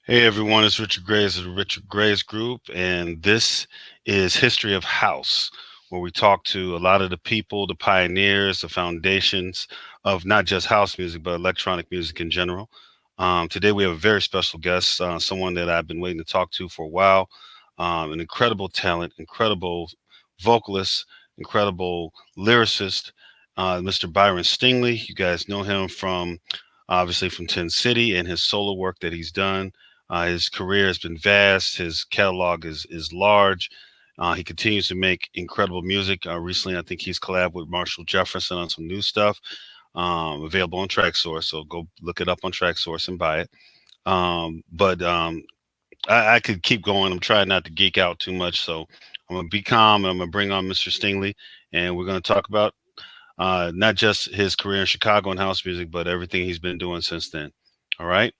Hey everyone, it's Richard Graves of the Richard Graves Group, and this is History of House, where we talk to a lot of the people, the pioneers, the foundations of not just house music, but electronic music in general. Today we have a very special guest, someone that I've been waiting to talk to for a while, an incredible talent, incredible vocalist, incredible lyricist, Mr. Byron Stingily. You guys know him from obviously from Tin City and his solo work that he's done. His career has been vast. His catalog is large. He continues to make incredible music. Recently, I think he's collabed with Marshall Jefferson on some new stuff, available on TrackSource. So go look it up on TrackSource and buy it. But I could keep going. I'm trying not to geek out too much. So I'm going to be calm. And I'm going to bring on Mr. Stingley, and we're going to talk about not just his career in Chicago and house music, but everything he's been doing since then. All right.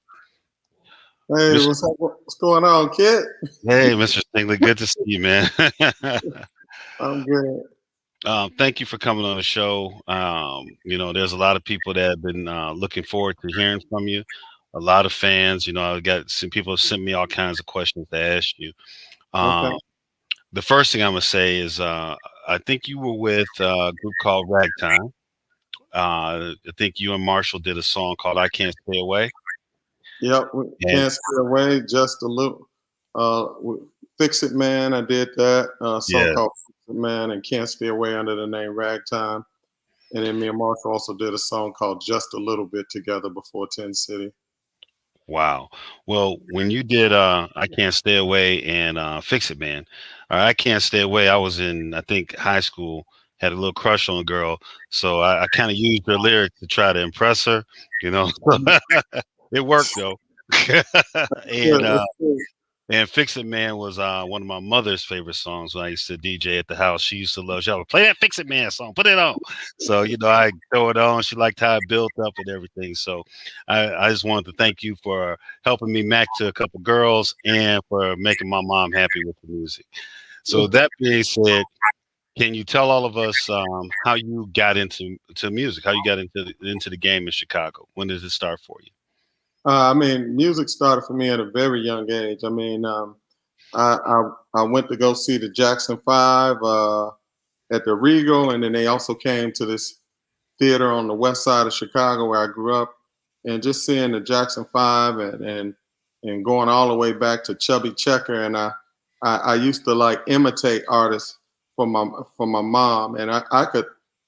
Hey, Mr. what's up? What's going on, kid? Hey, Mr. Stingley, good to see you, man. I'm good. Thank you for coming on the show. There's a lot of people that have been looking forward to hearing from you. A lot of fans. I got some people have sent me all kinds of questions to ask you. Okay. Um, the first thing I'm gonna say is I think you were with a group called Ragtime. I think you and Marshall did a song called "I Can't Stay Away." Yep. We And can't stay away just a little. Fix It Man. I did that song yeah, called Fix It Man, and Can't Stay Away under the name Ragtime. And then me and Marshall also did a song called Just a Little Bit together before Tin City. wow. Well, when you did I Can't Stay Away and Fix It Man, I Can't Stay Away, I was in, I think, high school, had a little crush on a girl. So I kind of used her lyrics to try to impress her, you know. It worked though. Yeah, and it's good. and Fix It Man was one of my mother's favorite songs when I used to DJ at the house. She used to love, she would play that Fix It Man song, put it on. So, I throw it on. She liked how it built up and everything. So I just wanted to thank you for helping me match to a couple girls and for making my mom happy with the music. So that being said, can you tell all of us how you got into music, how you got into the game in Chicago? When did it start for you? I mean, music started for me at a very young age. I mean, I went to go see the Jackson Five at the Regal, and then they also came to this theater on the west side of Chicago where I grew up, and just seeing the Jackson Five and going all the way back to Chubby Checker, and I used to like imitate artists from my mom, and I could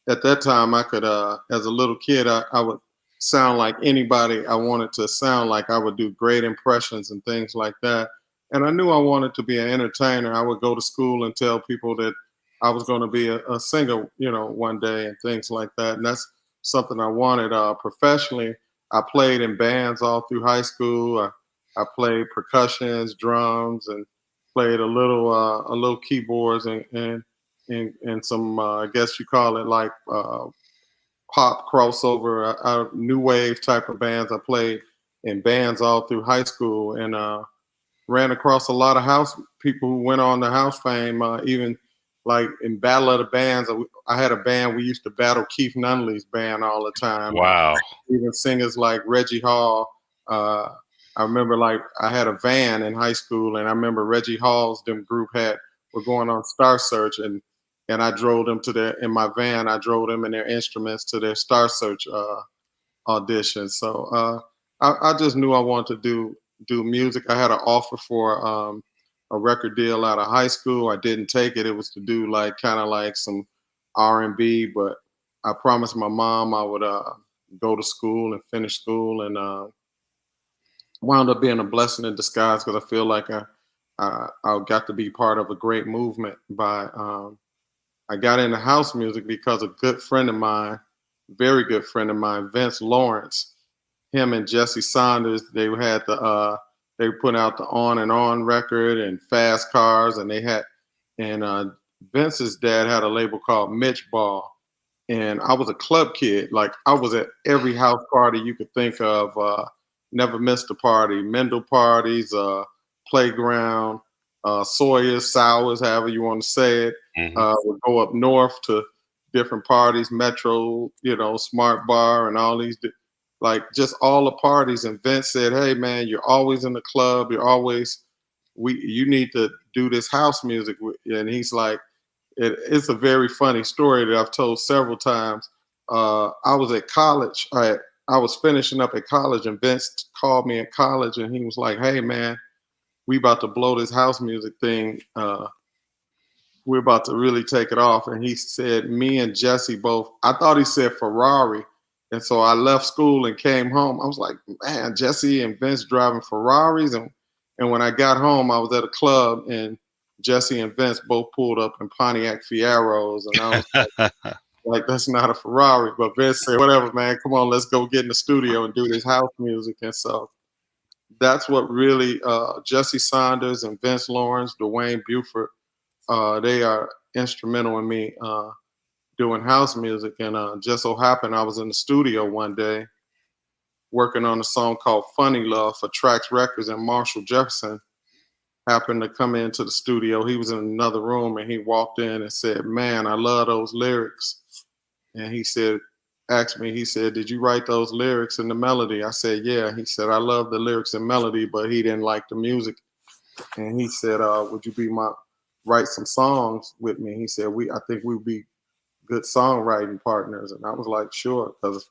at that time I could as a little kid I would sound like anybody I wanted to sound like. I would do great impressions and things like that. And I knew I wanted to be an entertainer. I would go to school and tell people that I was going to be a singer, one day and things like that. And that's something I wanted. Professionally, I played in bands all through high school. I played percussions, drums, and played a little keyboards and some I guess you call it like pop crossover, new wave type of bands. I played in bands all through high school and ran across a lot of house people who went on to house fame. Even like in Battle of the Bands, I had a band. We used to battle Keith Nunley's band all the time. Wow. Even singers like Reggie Hall. Uh, I remember like I had a van in high school, and I remember Reggie Hall's them group were going on Star Search, and I drove them to their in my van. I drove them and their instruments to their Star Search audition. So I just knew I wanted to do music. I had an offer for a record deal out of high school. I didn't take it. It was to do like kind of like some R&B, but I promised my mom I would go to school and finish school, and wound up being a blessing in disguise because I feel like I got to be part of a great movement by I got into house music because a good friend of mine, very good friend of mine, Vince Lawrence, him and Jesse Saunders, they put out the On and On record and Fast Cars, and Vince's dad had a label called Mitch Ball, and I was a club kid. Like I was at every house party you could think of. Never missed a party. Mendel parties, playground, Sawyer's, Sours, however you want to say it. Hmm. Would go up north to different parties, Metro, Smart Bar, and all these like just all the parties. And Vince said, "Hey man, you're always in the club. You're always you need to do this house music." And he's like, it's a very funny story that I've told several times. I was at college. I was finishing up at college, and Vince called me in college, and he was like, "Hey man, we about to blow this house music thing. We're about to really take it off." And he said, me and Jesse both. I thought he said Ferrari, and so I left school and came home. I was like, man, Jesse and Vince driving Ferraris, and when I got home, I was at a club, and Jesse and Vince both pulled up in Pontiac Fieros, and I was like, that's not a Ferrari. But Vince said, whatever, man, come on, let's go get in the studio and do this house music. And so that's what really Jesse Saunders and Vince Lawrence, Dwayne Buford, they are instrumental in me doing house music. And just so happened I was in the studio one day working on a song called Funny Love for Trax Records, and Marshall Jefferson happened to come into the studio. He was in another room, and he walked in and said, "Man, I love those lyrics." And he said, asked me, he said, "Did you write those lyrics and the melody?" I said, "Yeah." He said, "I love the lyrics and melody, but he didn't like the music." And he said, "Would you be my write some songs with me?" He said, I think we'd be good songwriting partners." And I was like, "Sure," because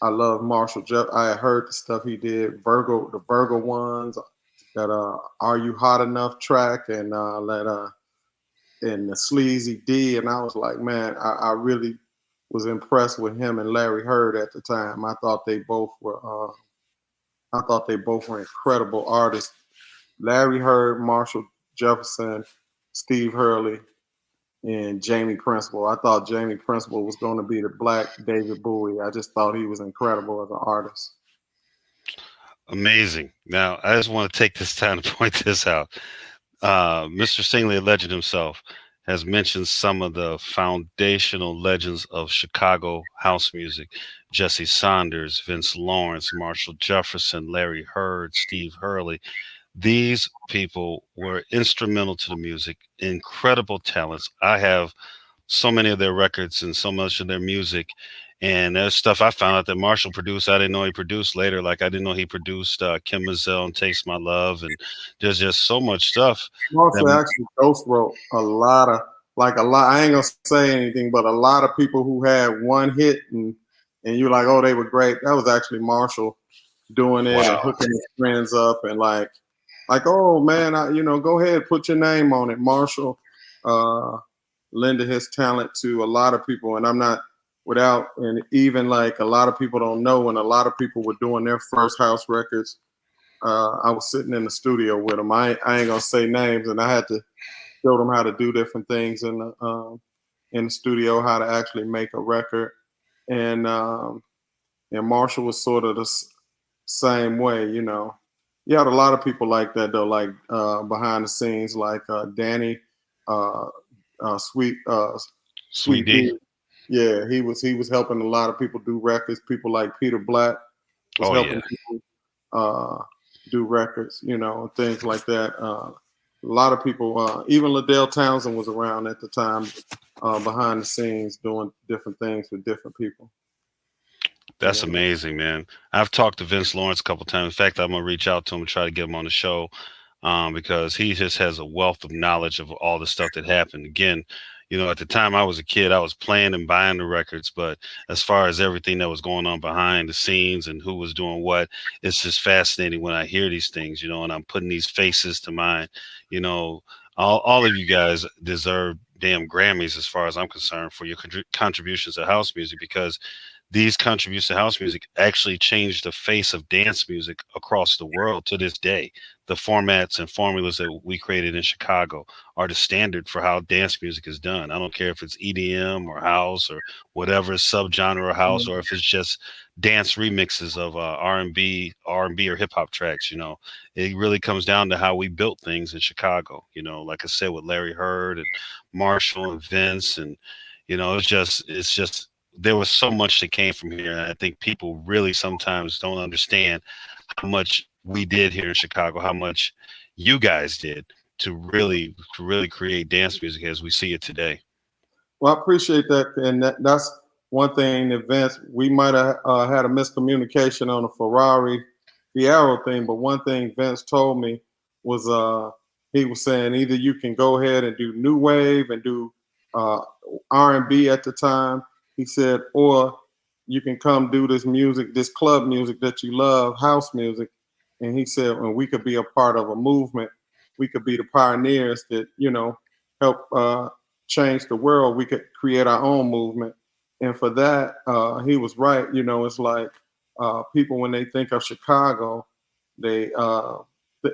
I love Marshall Jeff. I had heard the stuff he did, the Virgo ones, that "Are You Hot Enough" track, and and the Sleazy D. And I was like, man, I really was impressed with him and Larry Heard at the time. I thought they both were incredible artists. Larry Heard, Marshall Jefferson, Steve Hurley, and Jamie Principle. I thought Jamie Principle was going to be the black David Bowie. I just thought he was incredible as an artist. Amazing. Now, I just want to take this time to point this out. Mr. Stingily, a legend himself, has mentioned some of the foundational legends of Chicago house music: Jesse Saunders, Vince Lawrence, Marshall Jefferson, Larry Heard, Steve Hurley. These people were instrumental to the music, incredible talents. I have so many of their records and so much of their music. And there's stuff I found out that Marshall produced. I didn't know he produced later. Like I didn't know he produced Kim Mazel and Taste My Love. And there's just so much stuff Also, that actually, Ghost wrote a lot of, like a lot. I ain't gonna say anything, but a lot of people who had one hit, and you're like, oh, they were great. That was actually Marshall doing it and wow. hooking his friends up, and oh man, go ahead, put your name on it. Marshall uh, lended his talent to a lot of people, and I'm not without, and even like a lot of people don't know, when a lot of people were doing their first house records, I was sitting in the studio with them. I ain't gonna say names, and I had to show them how to do different things in the studio, how to actually make a record, and Marshall was sort of the same way, you know. You had a lot of people like that though, like behind the scenes, like Danny, uh, Sweet Sweet Sweet D. D. Yeah, he was helping a lot of people do records. People like Peter Black was Oh, helping yeah. people do records, things like that. A lot of people, even Liddell Townsend was around at the time, behind the scenes doing different things with different people. That's Yeah. amazing, man. I've talked to Vince Lawrence a couple times. In fact, I'm gonna reach out to him and try to get him on the show, because he just has a wealth of knowledge of all the stuff that happened. Again, at the time I was a kid, I was playing and buying the records, but as far as everything that was going on behind the scenes and who was doing what, it's just fascinating when I hear these things, and I'm putting these faces to mine. You know, all of you guys deserve damn Grammys as far as I'm concerned for your contributions to house music, because these contributions to house music actually changed the face of dance music across the world to this day. The formats and formulas that we created in Chicago are the standard for how dance music is done. I don't care if it's EDM or house or whatever subgenre of house, or if it's just dance remixes of R&B or hip hop tracks. It really comes down to how we built things in Chicago. Like I said, with Larry Heard and Marshall and Vince, and it's just there was so much that came from here. And I think people really sometimes don't understand how much we did here in Chicago, how much you guys did to really create dance music as we see it today. Well, I appreciate that, and that's one thing that Vince, we might have had a miscommunication on the Ferrari Fiero thing, but one thing Vince told me was he was saying either you can go ahead and do new wave and do uh, R&B at the time. He said, or you can come do this music, this club music that you love, house music. And he said, and we could be a part of a movement. We could be the pioneers that help change the world. We could create our own movement. And for that, he was right. It's like people when they think of Chicago, they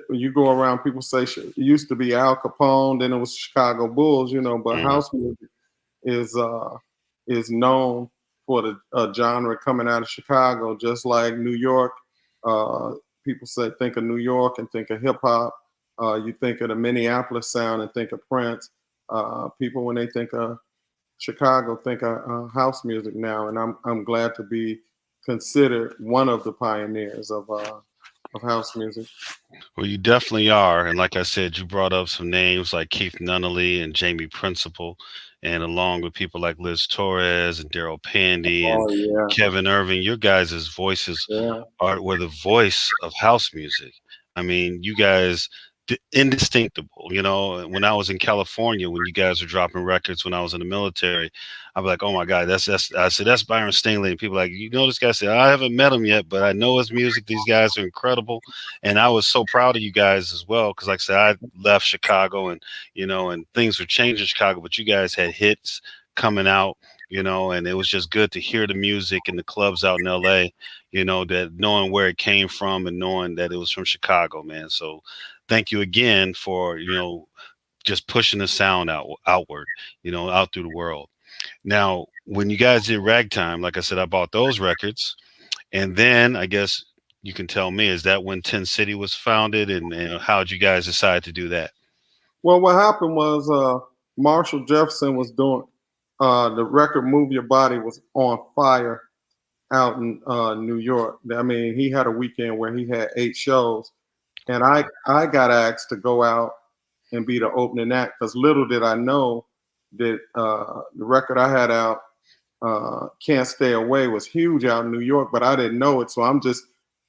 you go around, people say it used to be Al Capone, then it was Chicago Bulls, but Hmm. house music is uh, is known for the genre coming out of Chicago, just like New York. Uh, People say think of New York and think of hip hop. You think of the Minneapolis sound and think of Prince. People when they think of Chicago think of house music now, and I'm glad to be considered one of the pioneers of house music. Well, you definitely are. And like I said, you brought up some names like Keith Nunnally and Jamie Principle, and along with people like Liz Torres and Daryl Pandy and Oh yeah, Kevin Irving, your guys' voices yeah. were the voice of house music. I mean, you guys indistinctable. When I was in California, when you guys were dropping records, when I was in the military, I'd be like, "Oh my God, that's." I said, "That's Byron Stingily," and people like, this guy? I said, "I haven't met him yet, but I know his music. These guys are incredible," and I was so proud of you guys as well because, like I said, I left Chicago, and and things were changing in Chicago, but you guys had hits coming out. And it was just good to hear the music in the clubs out in LA, that knowing where it came from and knowing that it was from Chicago, man. So thank you again for, just pushing the sound outward, out through the world. Now, when you guys did Ragtime, like I said, I bought those records. And then I guess you can tell me, is that when 10 City was founded and how'd you guys decide to do that? Well, what happened was Marshall Jefferson was doing the record "Move Your Body" was on fire out in New York. I mean, he had a weekend where he had 8 shows, and I got asked to go out and be the opening act because little did I know that the record I had out, "Can't Stay Away," was huge out in New York, but I didn't know it. So I'm just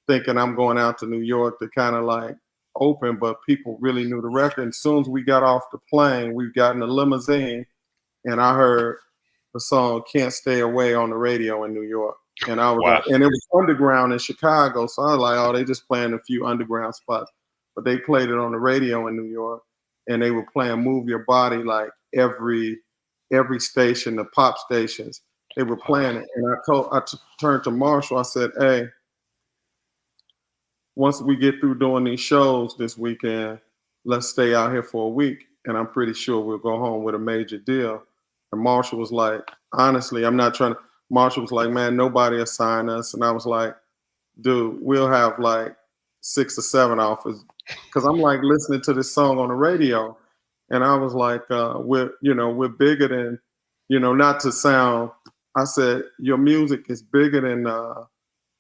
thinking I'm going out to New York to kind of like open, but people really knew the record. And as soon as we got off the plane, we got in the limousine, and I heard the song "Can't Stay Away" on the radio in New York. And I was Wow. like, and it was underground in Chicago. So I was like, oh, they just playing a few underground spots. But they played it on the radio in New York, and they were playing "Move Your Body" like every station, the pop stations, they were Wow. playing it. And turned to Marshall. I said, hey, once we get through doing these shows this weekend, let's stay out here for a week. And I'm pretty sure we'll go home with a major deal. And Marshall was like, honestly, I'm not trying to. Marshall was like, man, nobody assigned us. And I was like, dude, we'll have like 6 or 7 offers. Cause I'm like listening to this song on the radio. And I was like, we're bigger than, not to sound, I said, your music is bigger than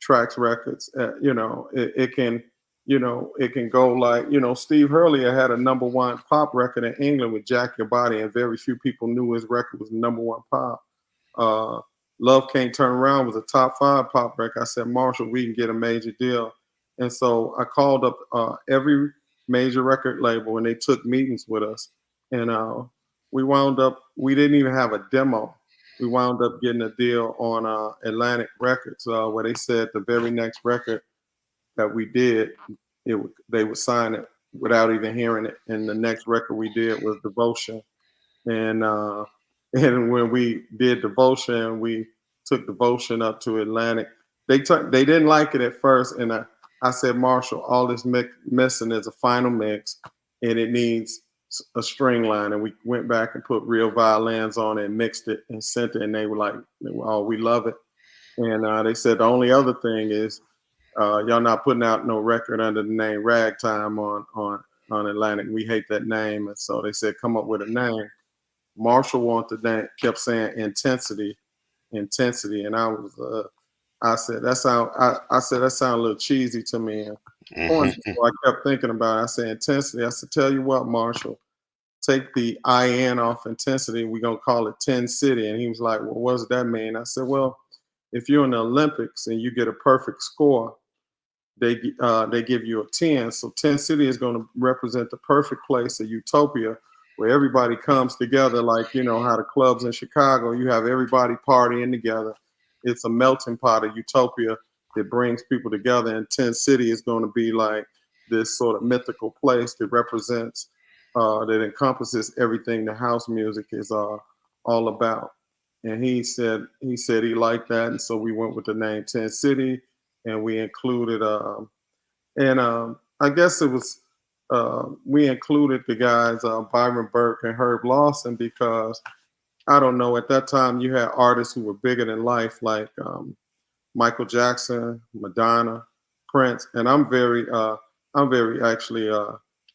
Trax Records. It can, it can go like, Steve Hurley had a #1 pop record in England with Jack Your Body, and very few people knew his record was #1 pop. Uh, Love Can't Turn Around was a top 5 pop record. I said, Marshall, we can get a major deal. And so I called up every major record label, and they took meetings with us. And we didn't even have a demo. We wound up getting a deal on Atlantic Records, where they said the very next record that we did, they would sign it without even hearing it. And the next record we did was Devotion. And and when we did Devotion, we took Devotion up to Atlantic. They didn't like it at first, and I said, Marshall, all this missing is a final mix, and it needs a string line. And we went back and put real violins on it and mixed it and sent it, and they were like, "Oh, we love it." And they said the only other thing is y'all not putting out no record under the name Ragtime on Atlantic. We hate that name, and so they said come up with a name. Marshall wanted that, kept saying intensity, intensity, and I said that sound a little cheesy to me and corny. Hmm. So I kept thinking about it. I said intensity. I said, tell you what, Marshall, take the IN off intensity. We're gonna call it 10 City. And he was like, well, what does that mean? I said, well, if you're in the Olympics and you get a perfect score, they give you a 10. So 10 City is going to represent the perfect place, a utopia where everybody comes together, like you know how the clubs in Chicago, you have everybody partying together. It's a melting pot of utopia that brings people together. And 10 City is going to be like this sort of mythical place that represents, that encompasses everything the house music is all about. And he said he liked that, and so we went with the name 10 City, and we included and I guess it was we included the guys Byron Burke and Herb Lawson because I don't know, at that time you had artists who were bigger than life like Michael Jackson, Madonna, Prince, and I'm very actually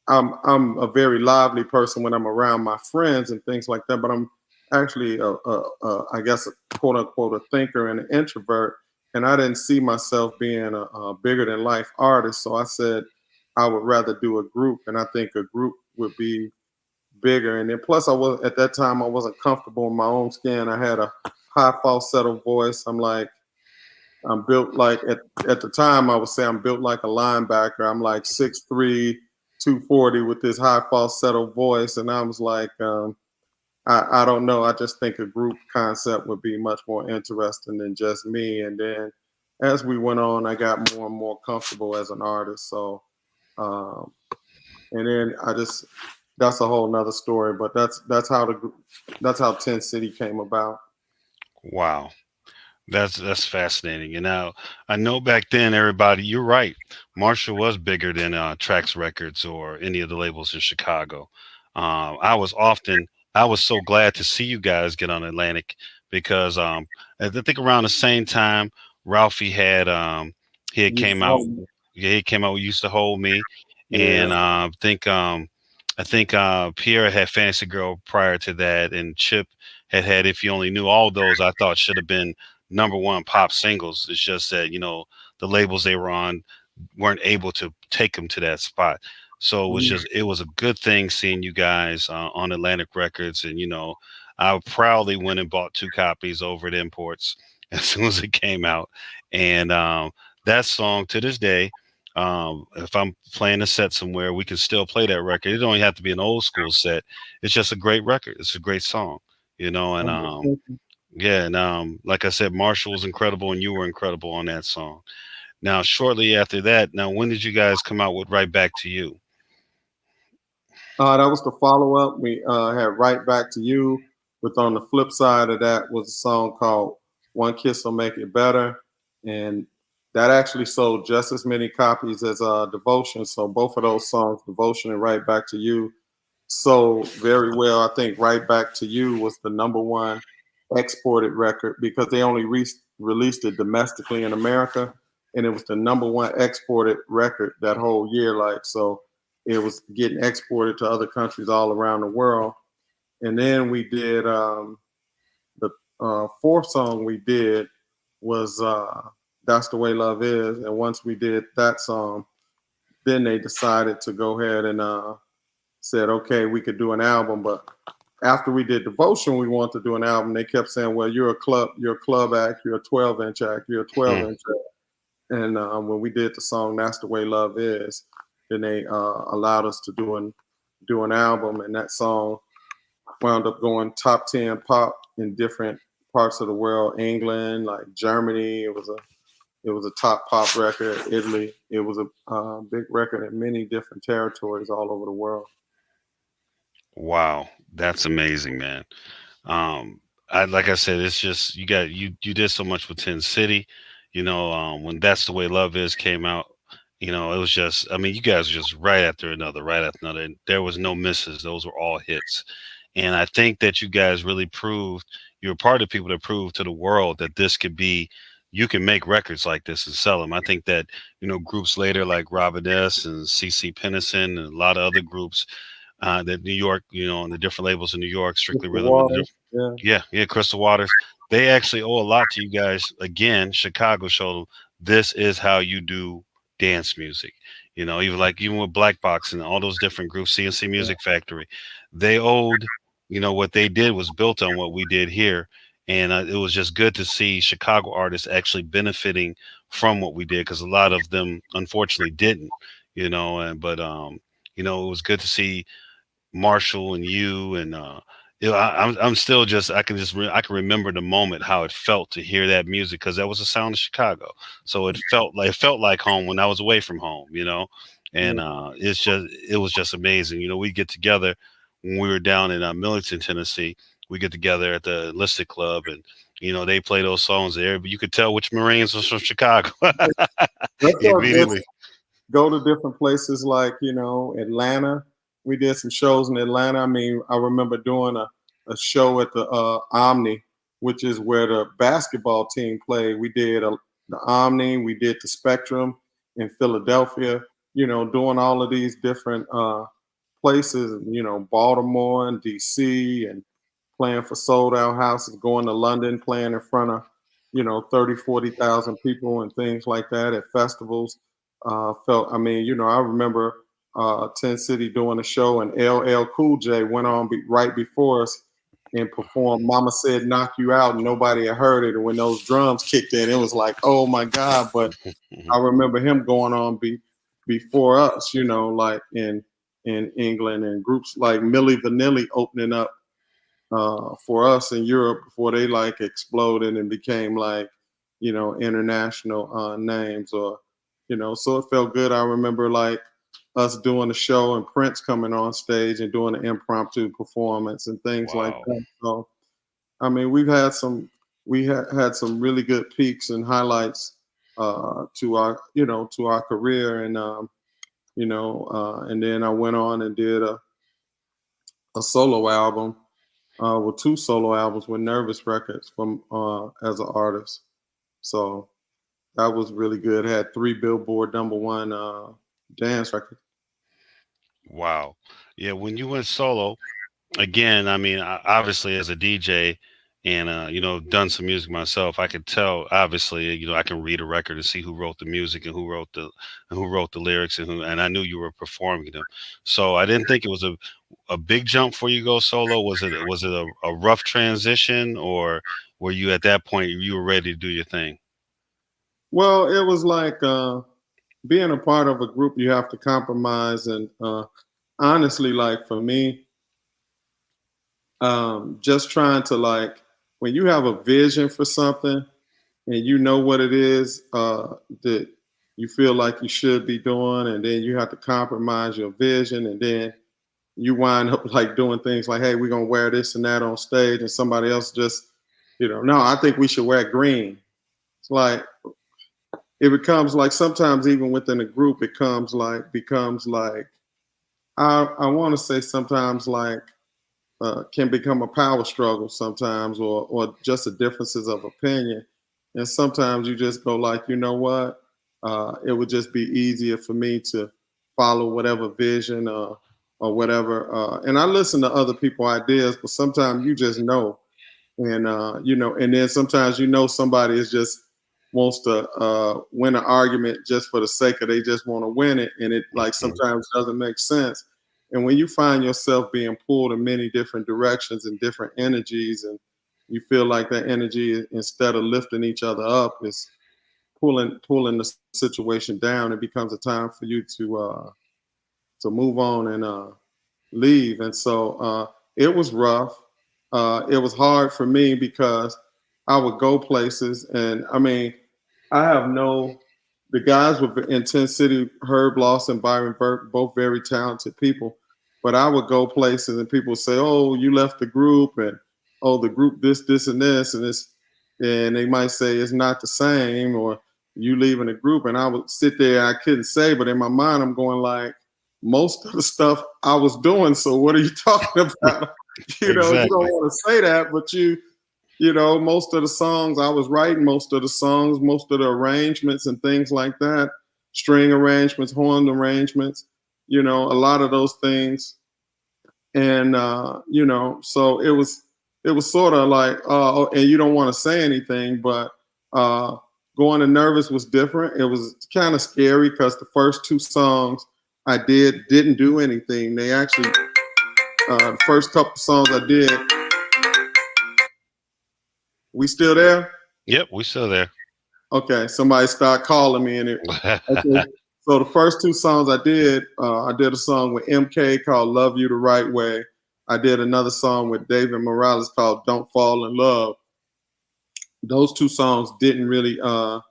I'm a very lively person when I'm around my friends and things like that, but I'm actually I guess a quote unquote a thinker and an introvert, and I didn't see myself being a bigger than life artist, so I said I would rather do a group, and I think a group would be bigger. And then plus I was at that time I wasn't comfortable in my own skin. I had a high falsetto voice. I'm built like at the time I would say I'm built like a linebacker. I'm like 6'3", 240 with this high falsetto voice, and I was like, I don't know. I just think a group concept would be much more interesting than just me. And then as we went on, I got more and more comfortable as an artist. So, um, and then I just that's a whole nother story. But that's how 10 City came about. Wow. That's fascinating. And now I know back then everybody, you're right. Marshall was bigger than Trax Records or any of the labels in Chicago. I was often I was so glad to see you guys get on Atlantic because I think around the same time Ralphie had he had came out. Yeah, he came out with Used to Hold Me, Yeah. and I think Pierre had Fantasy Girl prior to that, and Chip had If You Only Knew. All those I thought should have been number one pop singles. It's just that the labels they were on weren't able to take them to that spot. So it was a good thing seeing you guys on Atlantic Records, and I proudly went and bought two copies over at Imports as soon as it came out, and that song to this day. If I'm playing a set somewhere, we can still play that record. It don't even have to be an old school set. It's just a great record. It's a great song, and yeah, and like I said, Marshall was incredible, and you were incredible on that song. Now, shortly after that, now when did you guys come out with "Right Back to You"? That was the follow up. We had Right Back to You. With on the flip side of that was a song called One Kiss Will Make It Better. And that actually sold just as many copies as Devotion. So both of those songs, Devotion and Right Back to You, sold very well. I think Right Back to You was the number one exported record because they only released it domestically in America. And it was the number one exported record that whole year. Like, so it was getting exported to other countries all around the world. And then we did the fourth song we did was That's the Way Love Is. And once we did that song, then they decided to go ahead and said, okay, we could do an album. But after we did Devotion, we wanted to do an album. They kept saying, well, you're a club act, you're a 12-inch act, you're a 12-inch act. And when we did the song That's the Way Love Is, then they allowed us to do an album, and that song wound up going top 10 pop in different parts of the world. England, like Germany, it was a top pop record. Italy, it was a big record in many different territories all over the world. Wow, that's amazing, man. I like I said, it's just you did so much with Tin City. When That's the Way Love Is came out, it was just I mean, you guys were just right after another. And there was no misses. Those were all hits. And I think that you guys really proved you're part of the people that proved to the world that this could be you can make records like this and sell them. I think that, groups later like Robin S. and CC Pennison and a lot of other groups that New York, on the different labels in New York, Strictly Mr. Rhythm and Waters, yeah. yeah, Crystal Waters. They actually owe a lot to you guys. Again, Chicago showed them this is how you do dance music. Even like even with Black Box and all those different groups, CNC Yeah. Music Factory, they owed, what they did was built on what we did here. And it was just good to see Chicago artists actually benefiting from what we did, because a lot of them unfortunately didn't, and it was good to see Marshall and you and I'm still just I can remember the moment, how it felt to hear that music, because that was the sound of Chicago. So it felt like home when I was away from home, and Yeah. it was just amazing. We get together when we were down in Millington, Tennessee. We get together at the Enlisted Club, and they play those songs there, but you could tell which Marines was from Chicago That felt good. immediately. Go to different places like Atlanta. We did some shows in Atlanta. I mean, I remember doing a show at the Omni, which is where the basketball team played. We did the Omni. We did the Spectrum in Philadelphia. Doing all of these different places. Baltimore and DC, and playing for sold out houses, going to London, playing in front of 30, 40,000 people and things like that at festivals. I mean, I remember 10 City doing a show, and LL Cool J went on right before us and performed Mama Said Knock You Out, and nobody had heard it. And when those drums kicked in, it was like, oh my God. But I remember him going on before us, like in England, and groups like Milli Vanilli opening up for us in Europe before they like exploded and became like international names, or so it felt good. I remember like us doing a show and Prince coming on stage and doing an impromptu performance and things like Wow. that. So I mean, we had some really good peaks and highlights to our career, and and then I went on and did a solo album, with two solo albums with Nervous Records from as an artist. So that was really good. Had three Billboard #1 dance records. Wow. Yeah, when you went solo, again, I mean, obviously as a DJ and done some music myself, I could tell. Obviously, I can read a record and see who wrote the music and who wrote the lyrics, and I knew you were performing them. So I didn't think it was a big jump for you to go solo. Was it a rough transition, or were you at that point you were ready to do your thing? Well, it was like being a part of a group. You have to compromise, and honestly, like for me, just trying to like when you have a vision for something and you know what it is that you feel like you should be doing, and then you have to compromise your vision, and then you wind up like doing things like, hey, we're gonna wear this and that on stage, and somebody else just, no, I think we should wear green. It's like it becomes like sometimes even within a group, it becomes like I want to say sometimes like can become a power struggle sometimes, or just the differences of opinion. And sometimes you just go like, you know what? It would just be easier for me to follow whatever vision or whatever. And I listen to other people's ideas, but sometimes you just know, and and then sometimes somebody is just wants to win an argument just for the sake of they just want to win it, and it like Mhm. sometimes doesn't make sense. And when you find yourself being pulled in many different directions and different energies, and you feel like that energy, instead of lifting each other up, is pulling the situation down, it becomes a time for you to move on and leave. And so it was rough. It was hard for me because I would go places, and I mean, I have no. The guys were in 10 City, Herb Loss and Byron Burke, both very talented people. But I would go places and people would say, "Oh, you left the group," and "Oh, the group this and this and this," and they might say it's not the same, or you leaving the group. And I would sit there, I couldn't say, but in my mind, I'm going like, most of the stuff I was doing. So what are you talking about? You don't Exactly. want to say that, but most of the songs I was writing, most of the songs, most of the arrangements and things like that, string arrangements, horn arrangements, a lot of those things. And so it was sort of like, and you don't want to say anything, but uh going to Nervous was different. It was kind of scary because the first two songs I didn't do anything. They actually the first couple songs I did. We still there? Yep, we still there. Okay, somebody start calling me and it. Okay, so the first two songs I did a song with MK called "Love You the Right Way." I did another song with David Morales called "Don't Fall in Love." Those two songs didn't really kind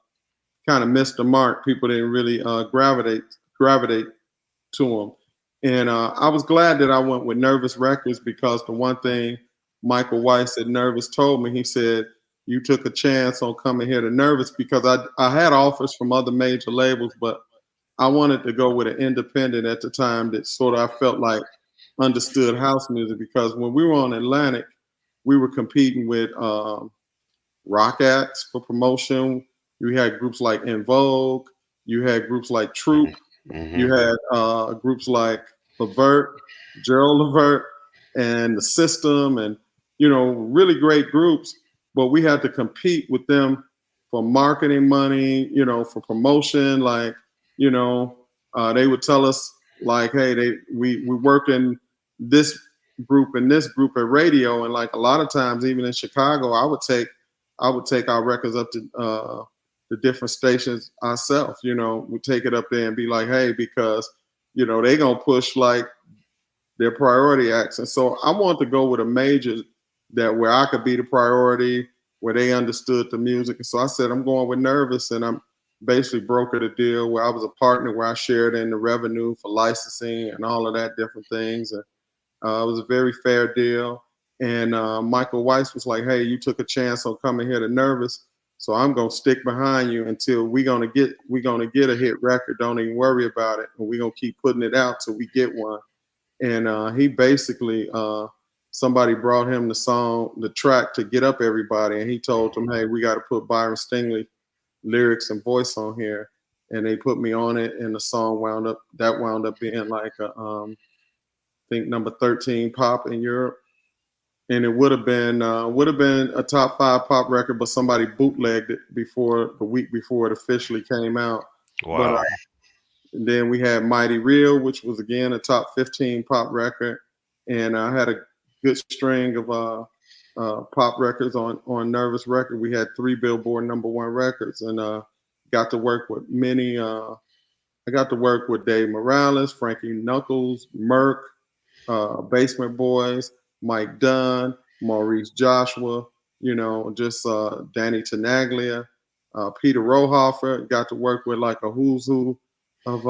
of miss the mark. People didn't really gravitate to them. And I was glad that I went with Nervous Records because the one thing Michael Weiss at Nervous told me, he said, you took a chance on coming here to Nervous because I had offers from other major labels, but I wanted to go with an independent at the time that sort of I felt like understood house music because when we were on Atlantic, we were competing with rock acts for promotion. You had groups like In Vogue. You had groups like Troop. Hmm. You had groups like Levert, Gerald Levert, and the System, and really great groups. But we had to compete with them for marketing money, for promotion. Like, you know, they would tell us like, hey, we work in this group and this group at radio, and like a lot of times, even in Chicago, I would take our records up to the different stations ourselves. We take it up there and be like, hey, because they gonna push like their priority acts. And so I want to go with a major that where I could be the priority, where they understood the music. And so I said I'm going with Nervous, and I'm basically brokered a deal where I was a partner where I shared in the revenue for licensing and all of that different things. And it was a very fair deal. And Michael Weiss was like, hey, you took a chance on coming here to Nervous. So I'm gonna stick behind you until we're gonna get a hit record. Don't even worry about it. And we're gonna keep putting it out till we get one. And he basically somebody brought him the track to get up everybody, and he told them, hey, we got to put Byron Stingily lyrics and voice on here. And they put me on it, and the song wound up being like I think number 13 pop in Europe, and it would have been a top five pop record, but somebody bootlegged it before the week before it officially came out. But Wow. and then we had Mighty Real, which was again a top 15 pop record, and I had a good string of pop records on Nervous Record. We had three Billboard number one records, and got to work with many. I got to work with Dave Morales, Frankie Knuckles, Merck, Basement Boys, Mike Dunn, Maurice Joshua, just Danny Tenaglia, Peter Rohofer. Got to work with like a who's who of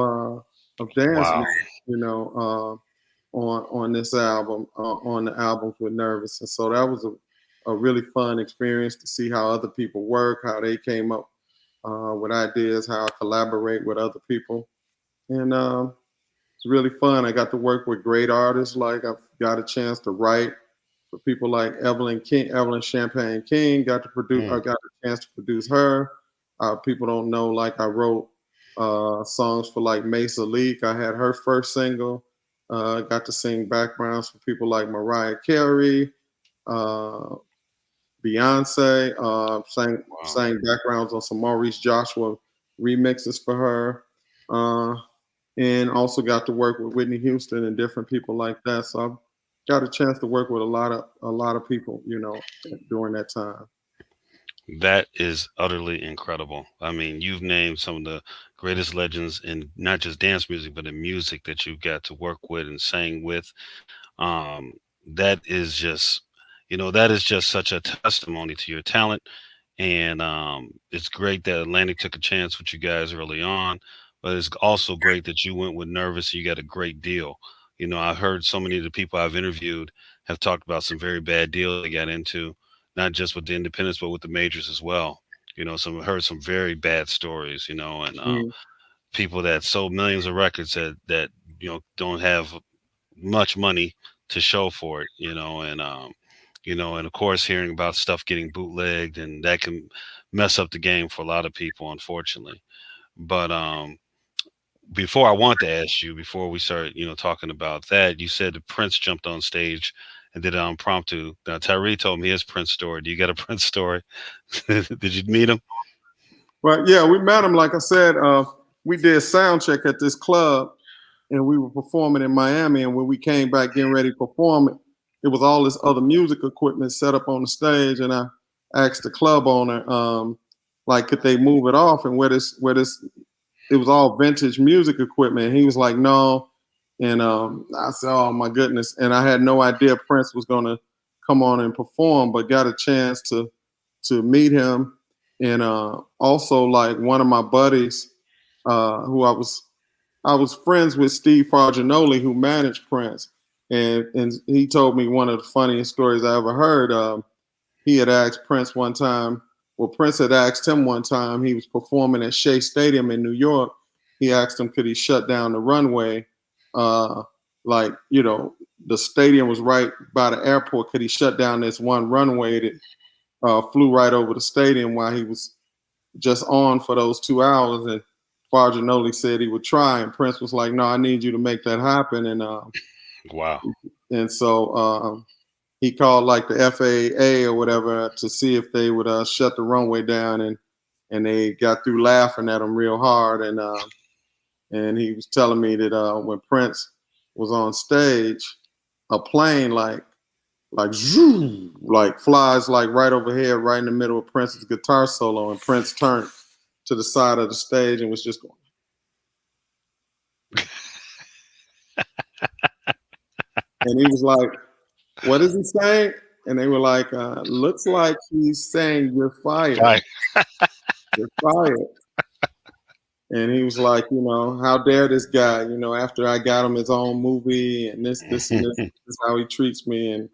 dance Wow. music, on this album, on the albums with Nervous, and so that was a really fun experience to see how other people work, how they came up with ideas, how I collaborate with other people, and it's really fun. I got to work with great artists. Like I've got a chance to write for people like Evelyn King, Evelyn Champagne King. Got to produce. Mm. I got a chance to produce her. People don't know. Like I wrote songs for like Mesa Leak. I had her first single. Got to sing backgrounds for people like Mariah Carey, uh, Beyonce. Sang Wow. sang backgrounds on some Maurice Joshua remixes for her. And also got to work with Whitney Houston and different people like that. So I've got a chance to work with a lot of people, during that time. That is utterly incredible. I mean, you've named some of the greatest legends in not just dance music, but in music that you've got to work with and sang with. Um, that is just, that is just such a testimony to your talent. And it's great that Atlantic took a chance with you guys early on, but it's also great that you went with Nervous. You got a great deal. I've heard so many of the people I've interviewed have talked about some very bad deals they got into, not just with the independents, but with the majors as well. Some heard some very bad stories. And Mm. people that sold millions of records that don't have much money to show for it, and of course hearing about stuff getting bootlegged and that can mess up the game for a lot of people, unfortunately. But before I want to ask you, before we start, talking about that, you said the Prince jumped on stage and did an impromptu. Now Tyree told me his Prince story. Do you got a Prince story? Did you meet him? But yeah, we met him. Like I said, we did sound check at this club, and we were performing in Miami. And when we came back getting ready to perform, it was all this other music equipment set up on the stage. And I asked the club owner, like, could they move it off and where this it was all vintage music equipment. And he was like, no. And I said, oh my goodness. And I had no idea Prince was gonna come on and perform, but got a chance to meet him. And also, like, one of my buddies, who I was friends with, Steve Farginoli, who managed Prince, and he told me one of the funniest stories I ever heard. He had asked Prince one time. Well, Prince had asked him one time. He was performing at Shea Stadium in New York. He asked him, could he shut down the runway? Uh, like, the stadium was right by the airport. Could he shut down this one runway that flew right over the stadium while he was just on for those 2 hours? And Farginoli said he would try, and Prince was like, "No, I need you to make that happen." Wow. And so he called like the FAA or whatever to see if they would shut the runway down, and they got through laughing at him real hard. And he was telling me that when Prince was on stage, a plane like zoom, like flies like right overhead, right in the middle of Prince's guitar solo, and Prince turned to the side of the stage and was just going. And he was like, "What is he saying?" And they were like, "Looks like he's saying you're fired. Right. You're fired." And he was like, "How dare this guy? After I got him his own movie and this and this is how he treats me." And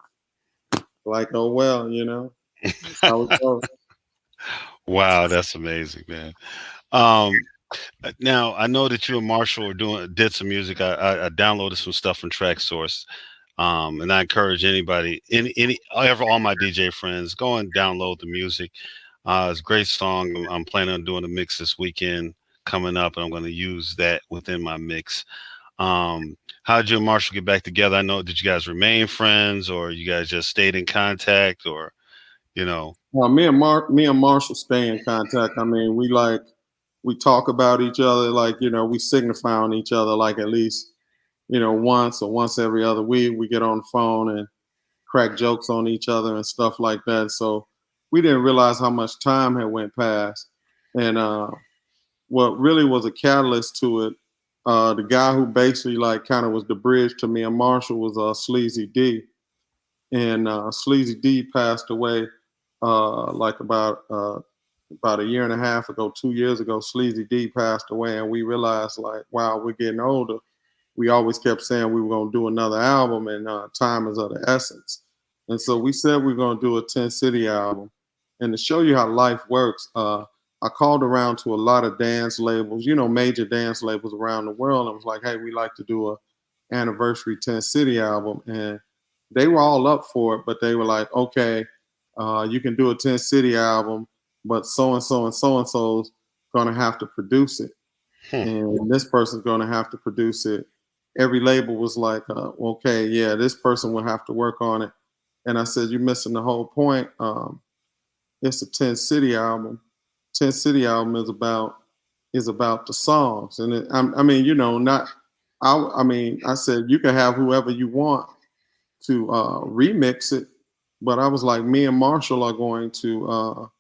like, oh well, that's how it goes. Wow, that's amazing, man. Um, Now I know that you and Marshall are did some music. I downloaded some stuff from Track Source, and I encourage anybody, all my DJ friends, go and download the music. It's a great song. I'm planning on doing a mix this weekend coming up, and I'm going to use that within my mix. How did you and Marshall get back together? I know, did you guys remain friends, or you guys just stayed in contact, or you know? Well, me and Marshall stay in contact. I mean, we talk about each other, like, we signify on each other, like, at least, once or once every other week. We get on the phone and crack jokes on each other and stuff like that. So we didn't realize how much time had went past. And what really was a catalyst to it, the guy who basically like kind of was the bridge to me and Marshall was Sleazy D. And Sleazy D passed away like about a year and a half ago, 2 years ago. Sleazy D passed away, and we realized, like, wow, we're getting older. We always kept saying we were going to do another album, and time is of the essence. And so we said we are going to do a 10 City album. And to show you how life works, I called around to a lot of dance labels, major dance labels around the world, and was like, hey, we like to do a anniversary 10 City album. And they were all up for it, but they were like, okay, you can do a 10 City album, but so and so and so and so's gonna have to produce it, Hmm. and this person's gonna have to produce it. Every label was like, okay, yeah, this person will have to work on it. And I said, you're missing the whole point. It's a 10 City album. 10 City album is about the songs, and I mean, not. I mean, I said you can have whoever you want to remix it, but I was like, me and Marshall are going to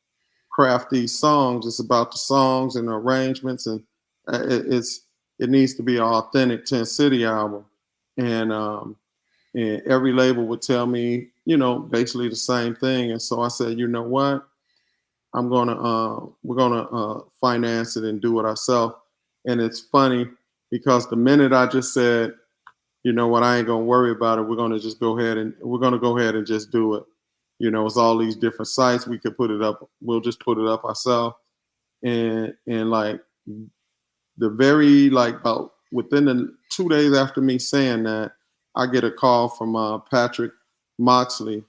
craft these songs. It's about the songs and the arrangements, and it needs to be an authentic 10 City album. And every label would tell me, basically the same thing. And so I said, you know what? We're gonna finance it and do it ourselves. And it's funny because the minute I just said, you know what, I ain't gonna worry about it. We're gonna go ahead and just do it. It's all these different sites. We could put it up. We'll just put it up ourselves. And like the very like about within the 2 days after me saying that, I get a call from Patrick Moxley,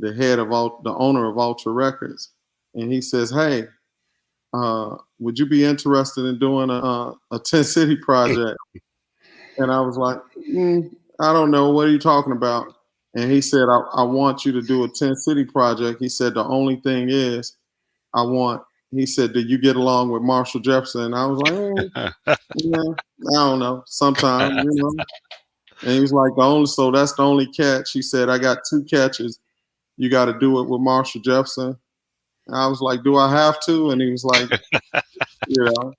the owner of Ultra Records, and he says, "Hey, would you be interested in doing a 10 City project?" And I was like, I don't know. What are you talking about? And he said, I want you to do a 10 City project. He said, the only thing is, I want, he said, "Did you get along with Marshall Jefferson?" And I was like, "Yeah, I don't know. Sometimes, you know." And he was like, "The only so that's the only catch." He said, "I got two catches. You got to do it with Marshall Jefferson." And I was like, "Do I have to?" And he was like, "Yeah."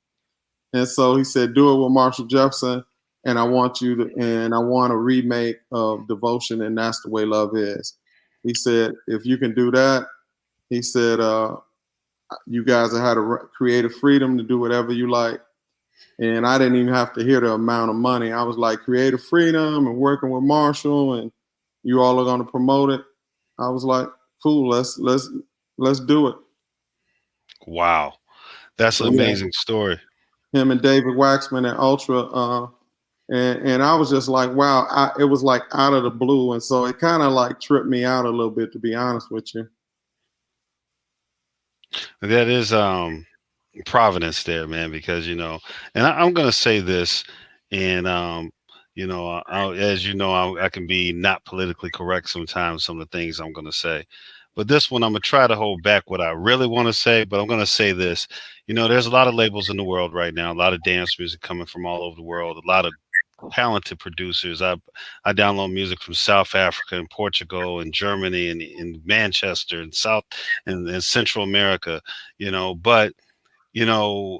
And so he said, "Do it with Marshall Jefferson." And I want a remake of Devotion, and That's the Way Love Is. He said, if you can do that, he said, you guys have had a creative freedom to do whatever you like. And I didn't even have to hear the amount of money. I was like, creative freedom and working with Marshall, and you all are going to promote it. I was like, cool, let's do it. Wow, that's So an yeah, amazing story. him and David Waxman at Ultra, and I was just like, wow, it was like out of the blue, and so it kind of like tripped me out a little bit, to be honest with you. That is providence there, man, because and I'm gonna say this, and as you know, I can be not politically correct sometimes. Some of the things I'm gonna say, but this one I'm gonna try to hold back what I really want to say. But I'm gonna say this, there's a lot of labels in the world right now, a lot of dance music coming from all over the world, a lot of talented producers. I download music from South Africa and Portugal and Germany and in Manchester and South and Central America, but you know,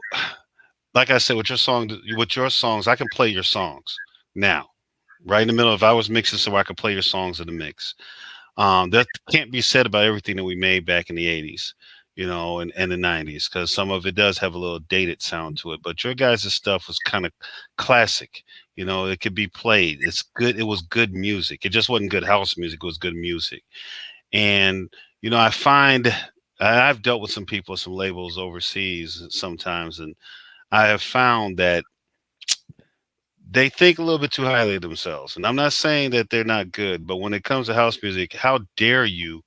like I said, with your songs, I can play your songs now, right in the middle. If I was mixing, so I could play your songs in the mix. That can't be said about everything that we made back in the '80s, and the '90s, because some of it does have a little dated sound to it. But your guys' stuff was kind of classic. It could be played. It's good. It was good music. It just wasn't good house music. It was good music. And I find I've dealt with some people, some labels overseas sometimes, and I have found that they think a little bit too highly of themselves. And I'm not saying that they're not good, but when it comes to house music, how dare you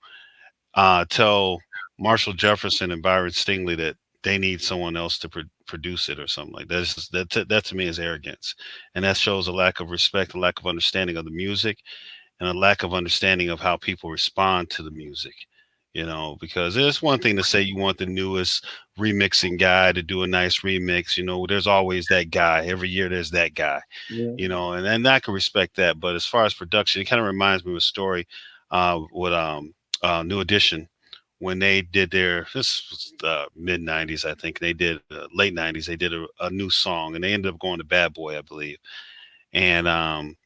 tell Marshall Jefferson and Byron Stingily that they need someone else to produce it or something like that? That to me is arrogance, and that shows a lack of respect, a lack of understanding of the music, and a lack of understanding of how people respond to the music. Because it's one thing to say you want the newest remixing guy to do a nice remix. There's always that guy. Every year there's that guy. Yeah. And I can respect that. But as far as production, it kind of reminds me of a story with New Edition when they did this was mid '90s, I think. They did late '90s. They did a new song, and they ended up going to Bad Boy, I believe. And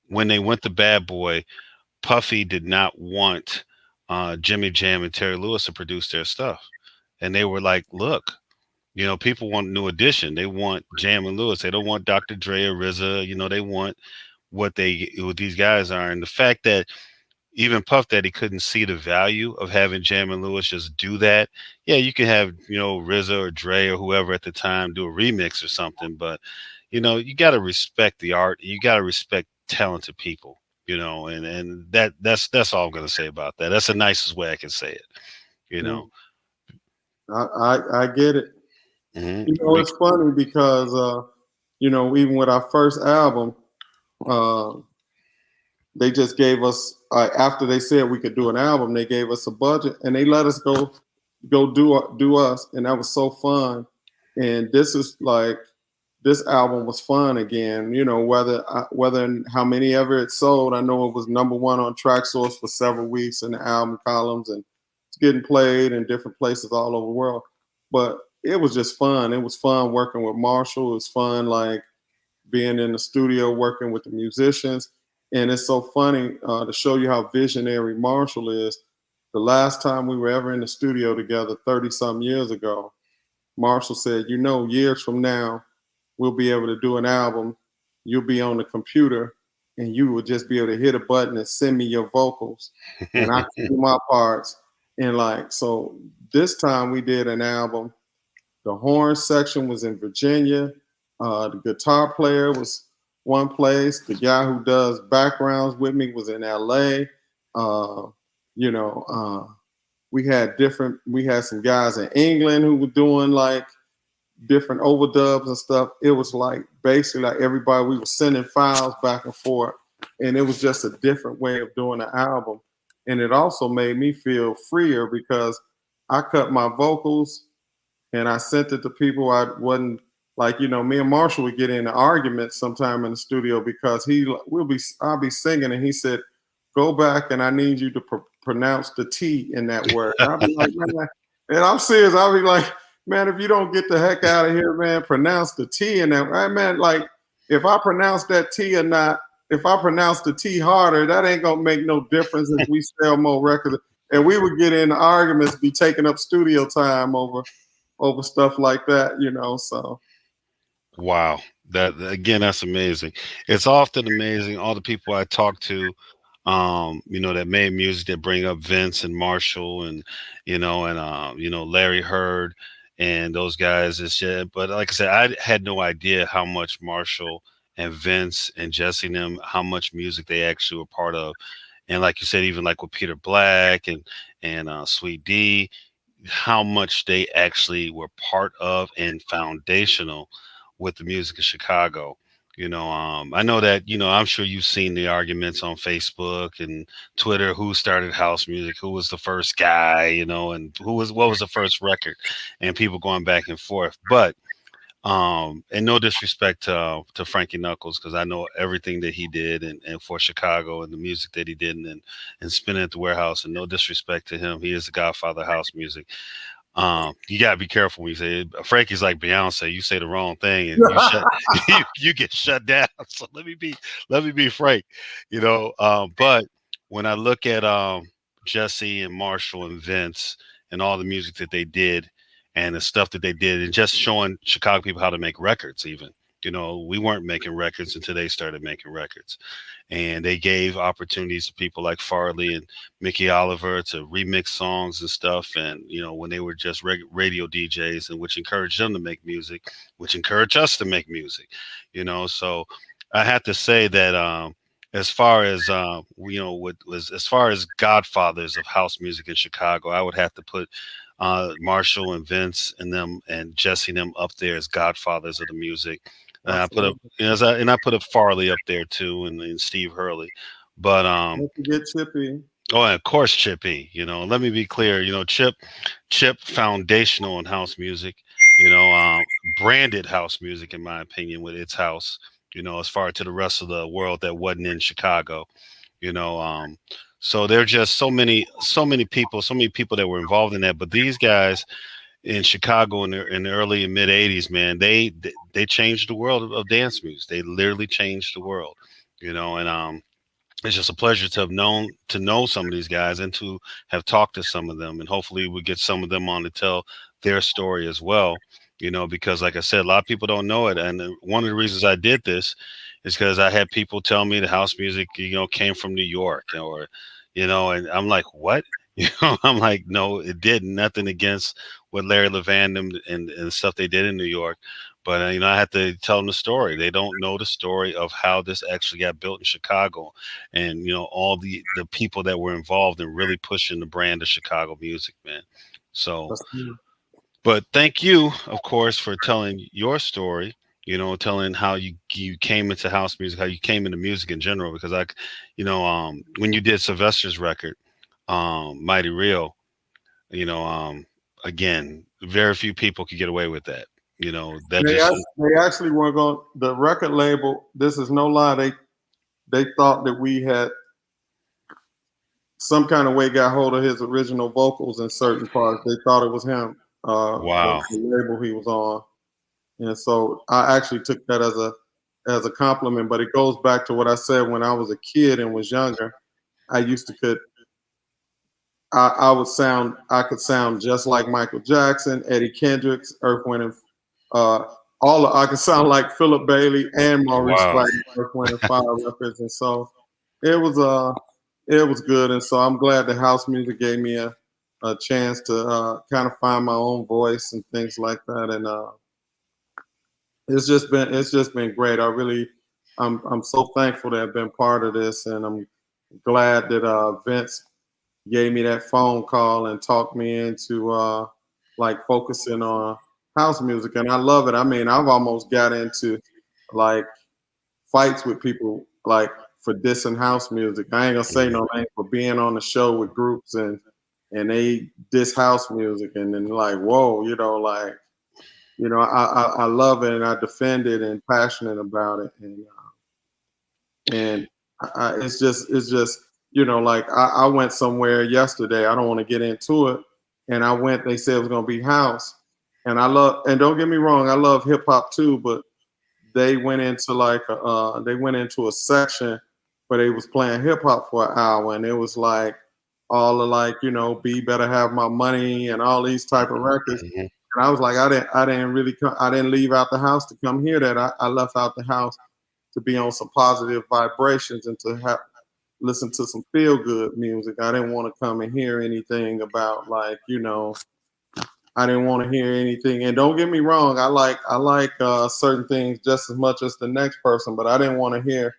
when they went to Bad Boy, Puffy did not want Jimmy Jam and Terry Lewis to produce their stuff. And they were like, look, people want New Edition. They want Jam and Lewis. They don't want Dr. Dre or RZA. They want what these guys are. And the fact that even Puff Daddy couldn't see the value of having Jam and Lewis just do that. Yeah, you can have, RZA or Dre or whoever at the time do a remix or something, but you got to respect the art. You got to respect talented people, and that's all I'm going to say about that. That's the nicest way I can say it, you know. Mm. I get it. Hmm. It's funny because even with our first album, uh, they just gave us after they said we could do an album, they gave us a budget and they let us go do us, and that was so fun. And this album was fun again. Whether and how many ever it sold, I know it was number one on Track Source for several weeks in the album columns, and it's getting played in different places all over the world. But it was just fun. It was fun working with Marshall. It was fun being in the studio working with the musicians. And it's so funny to show you how visionary Marshall is. The last time we were ever in the studio together, 30 some years ago, Marshall said, years from now, we'll be able to do an album. You'll be on the computer and you will just be able to hit a button and send me your vocals. And I can do my parts. And so this time we did an album. The horn section was in Virginia. The guitar player was one place. The guy who does backgrounds with me was in LA. Uh, you know, we had some guys in England who were doing different overdubs and stuff. It was basically like everybody, we were sending files back and forth, and it was just a different way of doing an album. And it also made me feel freer because I cut my vocals and I sent it to people I wasn't like. Me and Marshall would get into arguments sometime in the studio because I'll be singing and he said, "Go back and I need you to pronounce the T in that word." And I'll be like, "Man," and I'm serious. I'll be like, "Man, if you don't get the heck out of here, man, pronounce the T in that." Right, man, like if I pronounce that T or not, if I pronounce the T harder, that ain't gonna make no difference if we sell more records. And we would get in arguments, be taking up studio time over stuff like that. So Wow. That again, that's amazing. It's often amazing. All the people I talk to, that made music that bring up Vince and Marshall and, Larry Heard and those guys. It's just, but like I said, I had no idea how much Marshall and Vince and Jesse and them, how much music they actually were part of. And like you said, even like with Peter Black and Sweet D, how much they actually were part of and foundational with the music of Chicago. I know that, I'm sure you've seen the arguments on Facebook and Twitter, who started house music, who was the first guy, and what was the first record, and people going back and forth. But and no disrespect to Frankie Knuckles, because I know everything that he did and for Chicago and the music that he did and spinning at the warehouse, and no disrespect to him. He is the godfather of house music. You gotta be careful when you say it. Frankie's like Beyonce. You say the wrong thing and you get shut down. So let me be frank, But when I look at Jesse and Marshall and Vince and all the music that they did and the stuff that they did and just showing Chicago people how to make records, even. We weren't making records until they started making records, and they gave opportunities to people like Farley and Mickey Oliver to remix songs and stuff. And when they were just radio DJs, and which encouraged them to make music, which encouraged us to make music. So I have to say that as far as what was as far as godfathers of house music in Chicago, I would have to put Marshall and Vince and them and Jesse and them up there as godfathers of the music. And I put up, absolutely. and I put up Farley up there too, and Steve Hurley. But Don't forget Chippy. oh, and of course Chippy. Let me be clear. Chip foundational in house music. Branded house music in my opinion with its house. As far to the rest of the world that wasn't in Chicago. You know, um, so there are just so many people that were involved in that. But these guys in Chicago in the early and mid '80s, man, they changed the world of dance music. They literally changed the world. And it's just a pleasure to know some of these guys and to have talked to some of them, and hopefully we get some of them on to tell their story as well. Because like I said, a lot of people don't know it, and one of the reasons I did this is because I had people tell me the house music came from New York, or and I'm like, what? I'm like, no, it did nothing against what Larry Levan and stuff they did in New York. But I had to tell them the story. They don't know the story of how this actually got built in Chicago, and all the people that were involved in really pushing the brand of Chicago music, man. So, That's cool. but thank you, of course, for telling your story. Telling how you came into house music, how you came into music in general. Because when you did Sylvester's record, Mighty Real, you know, um, again, very few people could get away with that. That just They actually were going. The record label. This is no lie. They thought that we had some kind of way got hold of his original vocals in certain parts. They thought it was him. wow, The label he was on, and so I actually took that as a compliment. But it goes back to what I said when I was a kid and was younger. I used to could I could sound just like Michael Jackson, Eddie Kendricks, Earth, Wind and uh, I could sound like Philip Bailey and Maurice wow. White, Earth, Wind and Fire records, and so it was it was good, and so I'm glad the house music gave me a chance to kind of find my own voice and things like that, and it's just been great. I'm so thankful to have been part of this, and I'm glad that Vince gave me that phone call and talked me into like focusing on house music, and I love it. I mean, I've almost got into like fights with people like for dissing house music. I ain't gonna say no name for being on the show with groups and and they diss house music, and then like, whoa, I love it and I defend it and passionate about it, and it's just like I went somewhere yesterday. I don't want to get into it, and I went. They said it was gonna be house, and I love. And don't get me wrong, I love hip hop too, but they went into a section where they was playing hip hop for an hour, and it was like all of like be better have my money and all these type of records. Mhm. And I was like, I didn't leave out the house to come hear that. I left out the house to be on some positive vibrations and to have listen to some feel good music. I didn't want to come and hear anything about like I didn't want to hear anything. And don't get me wrong, I like certain things just as much as the next person, but I didn't want to hear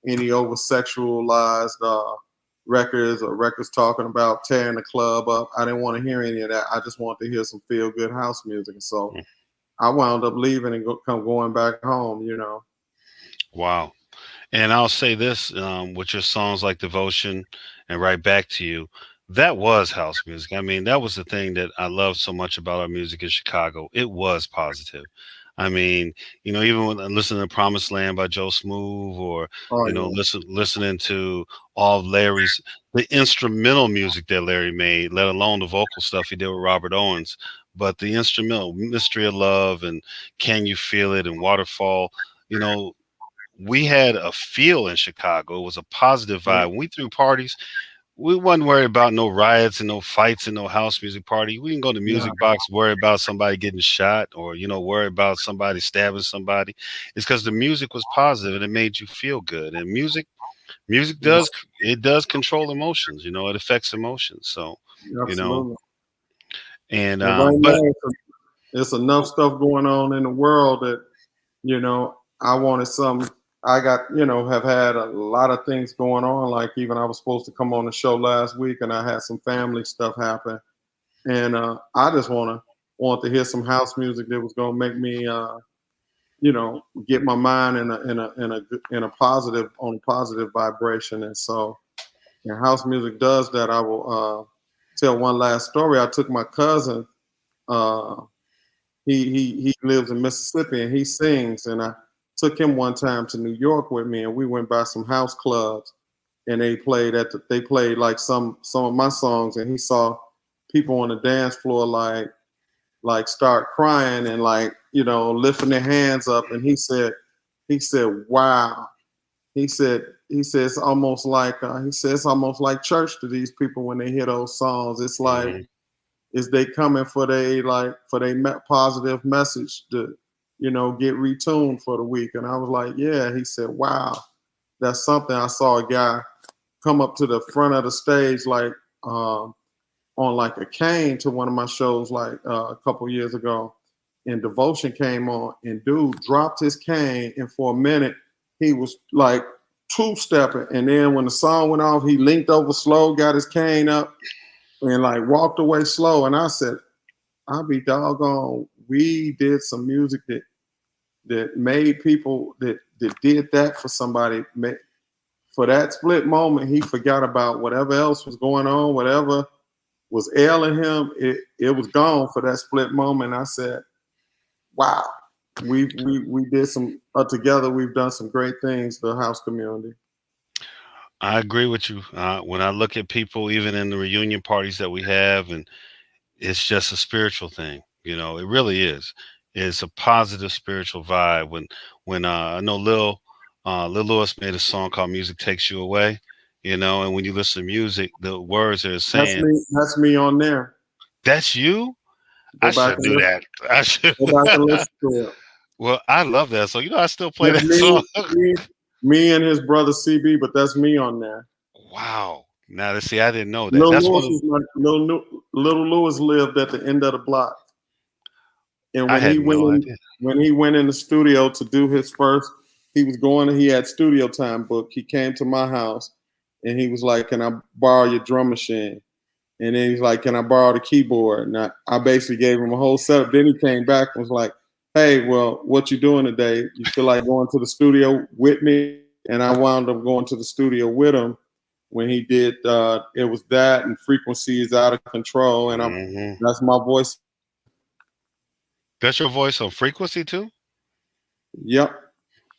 any over sexualized records or records talking about tearing the club up. I didn't want to hear any of that. I just wanted to hear some feel good house music. And so I wound up leaving and going back home. Wow. And I'll say this, with your songs like Devotion and Right Back to You, that was house music. I mean, that was the thing that I love so much about our music in Chicago. It was positive. I mean, even when I listen to Promised Land by Joe Smooth, or, Oh yeah, listening to all of Larry's, the instrumental music that Larry made, let alone the vocal stuff he did with Robert Owens, but the instrumental, Mystery of Love and Can You Feel It and Waterfall, you know, we had a feel in Chicago. It was a positive yeah, vibe. When we threw parties, we wasn't worried about no riots and no fights and no house music party. We didn't go to the yeah, music box worry about somebody getting shot, or worry about somebody stabbing somebody. It's because the music was positive and it made you feel good. And music yeah, does control emotions. It affects emotions. So, you know, absolutely. and And right but now, it's enough stuff going on in the world that I wanted some. I got have had a lot of things going on. Like even I was supposed to come on the show last week, and I had some family stuff happen, and I just want to hear some house music that was gonna make me get my mind in a positive on a positive vibration. And so, and house music does that. I will tell one last story. I took my cousin. Uh, he lives in Mississippi and he sings. And I took him one time to New York with me, and we went by some house clubs, and they played like some of my songs, and he saw people on the dance floor like start crying and like lifting their hands up, and he said wow. He said it's almost like church to these people when they hear those songs. It's like mhm. is they coming for they positive message to get retuned for the week. And I was like, yeah. He said, wow, that's something. I saw a guy come up to the front of the stage like on like a cane to one of my shows like a couple years ago, and Devotion came on, and dude dropped his cane, and for a minute he was like two stepping, and then when the song went off, he linked over slow, got his cane up, and like walked away slow. And I said, I'll be doggone. We did some music that made people that did that for somebody. For that split moment, he forgot about whatever else was going on, whatever was ailing him. It was gone for that split moment. I said, wow, we did some together. We've done some great things. The house community. I agree with you. When I look at people, even in the reunion parties that we have, and it's just a spiritual thing. It really is. It's a positive spiritual vibe. When I know Lil Lewis made a song called "Music Takes You Away," and when you listen to music, the words are That's saying, me. That's me on there. "That's you." I Go back should and do listen. that. I should. Go back and listen to it. Well, I love that song. I still play It's that song. me and his brother CB, but that's me on there. Wow. Now, to see, I didn't know that. Little That's one Lewis of was my little Lewis lived at the end of the block, and I had no idea. when he went in the studio to do his first, he was going. He had studio time booked. He came to my house, and he was like, "Can I borrow your drum machine?" And then he's like, "Can I borrow the keyboard?" And I basically gave him a whole setup. Then he came back and was like, "Hey, well, what you doing today? You feel like going to the studio with me?" And I wound up going to the studio with him. when he did it was that and frequencies out of control, and Hmm. that's my voice. That's your voice on frequency too? Yep.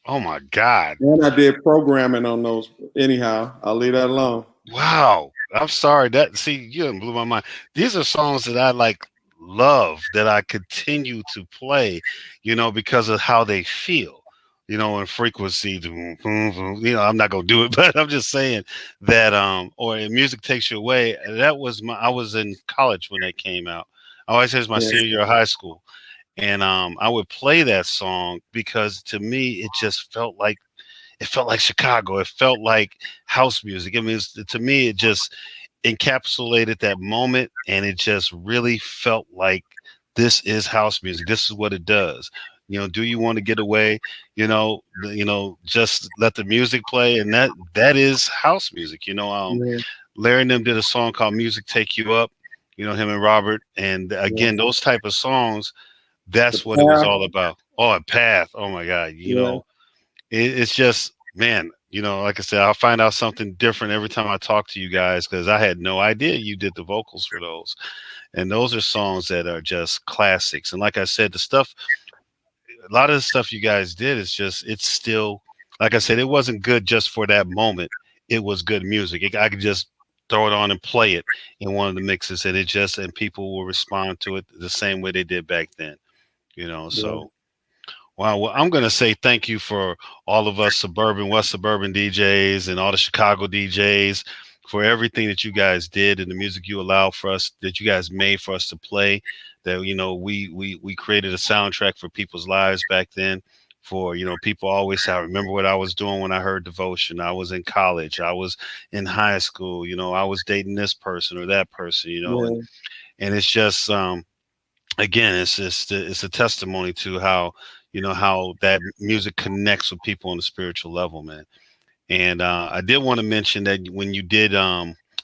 Oh my God. And I did programming on those. Anyhow, I'll leave that alone. Wow. I'm sorry that see you done blew my mind. These are songs that I like love that I continue to play, because of how they feel. And frequency, I'm not gonna do it, but I'm just saying that or music takes you away. That was I was in college when that came out. I always say it's my Yeah, senior year of high school. And I would play that song because to me it felt like Chicago. It felt like house music. I mean, to me, it just encapsulated that moment, and it just really felt like this is house music. This is what it does. Do you want to get away? Just let the music play, and that is house music. yeah, Larry and them did a song called "Music Take You Up." Him and Robert, and yeah. again, those type of songs. The That's what it was path. all about. Oh, a path. Oh my God. Yeah, It's just, man, like I said, I'll find out something different every time I talk to you guys because I had no idea you did the vocals for those. And those are songs that are just classics. And like I said, a lot of the stuff you guys did is just, it's still, like I said, it wasn't good just for that moment. It was good music. I could just throw it on and play it in one of the mixes, and and people will respond to it the same way they did back then. yeah. So wow. Well, I'm going to say thank you for all of us West Suburban DJs and all the Chicago DJs for everything that you guys did and the music you allowed for us, that you guys made for us to play. That, we created a soundtrack for people's lives back then. For, people always say, I remember what I was doing when I heard Devotion. I was in college. I was in high school. I was dating this person or that person, Yeah, and it's just, again, it's a testimony to how that music connects with people on a spiritual level, man. And I did want to mention that when you did,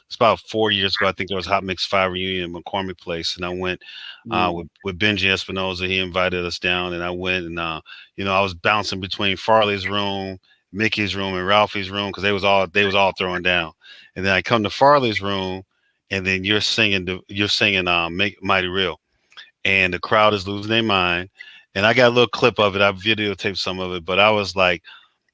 it's about 4 years ago, I think there was Hot Mix 5 reunion at McCormick Place, and I went yeah, with Benji Espinoza. He invited us down, and I went, and I was bouncing between Farley's room, Mickey's room, and Ralphie's room because they was all throwing down. And then I come to Farley's room, and then you're singing Make Mighty Real, and the crowd is losing their mind. And I got a little clip of it. I videotaped some of it, but I was like,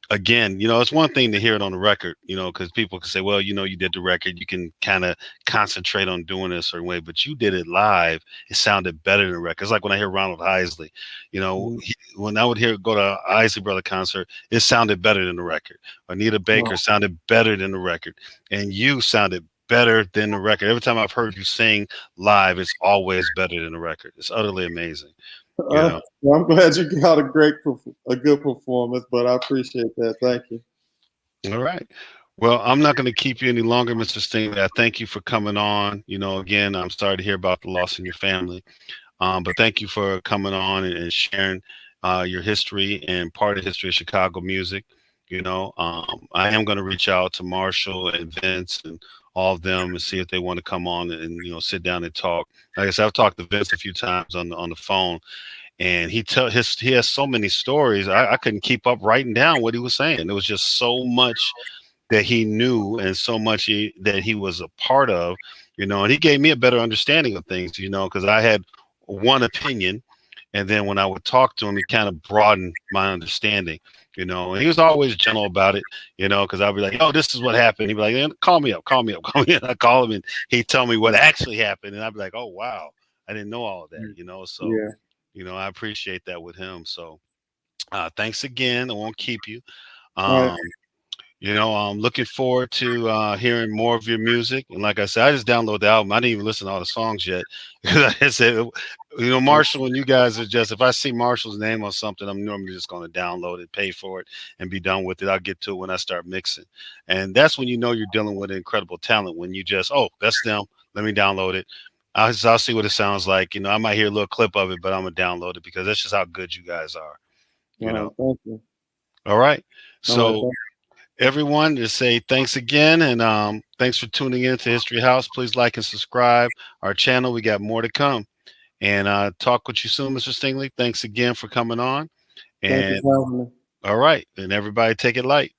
again, it's one thing to hear it on the record, because people can say, well, you did the record, you can kind of concentrate on doing it a certain way, but you did it live. It sounded better than the record. It's like when I hear Ronald Isley, yeah. when I would go to Isley Brother concert, it sounded better than the record. Anita Baker Oh, sounded better than the record, and you sounded better than the record. Every time I've heard you sing live, it's always better than the record. It's utterly amazing, you know. well, I'm glad you got a good performance, but I appreciate that. Thank you. All right. Well, I'm not going to keep you any longer, Mr. Stingley. I thank you for coming on. Again, I'm sorry to hear about the loss in your family. But thank you for coming on and sharing your history and part of the history of Chicago music. I am going to reach out to Marshall and Vince and all of them and see if they want to come on and sit down and talk. Like I said, I've talked to Vince a few times on the phone, and he has so many stories. I couldn't keep up writing down what he was saying. There was just so much that he knew and so much that he was a part of, and he gave me a better understanding of things, because I had one opinion, and then when I would talk to him, he kind of broadened my understanding, and he was always gentle about it, because I'd be like, oh, this is what happened. He'd be like, call me up, call me up, call me up. I call him and he'd tell me what actually happened, and I'd be like, oh wow, I didn't know all of that, so Yeah. I appreciate that with him. So thanks again. I won't keep you. All right. Um, I'm looking forward to hearing more of your music. And like I said, I just downloaded the album. I didn't even listen to all the songs yet. Because like I said, Marshall and you guys are just, if I see Marshall's name on something, I'm normally just going to download it, pay for it, and be done with it. I'll get to it when I start mixing. And that's when you're dealing with incredible talent, when you just, oh, that's them. Let me download it. I'll see what it sounds like. I might hear a little clip of it, but I'm going to download it because that's just how good you guys are, you All know. right. Thank you. All right. All right. So, everyone, to say thanks again, and thanks for tuning in to History House. Please like and subscribe our channel. We got more to come, and talk with you soon, Mr. Stingley. Thanks again for coming on, Thank you and for having me. all right, and everybody take it light.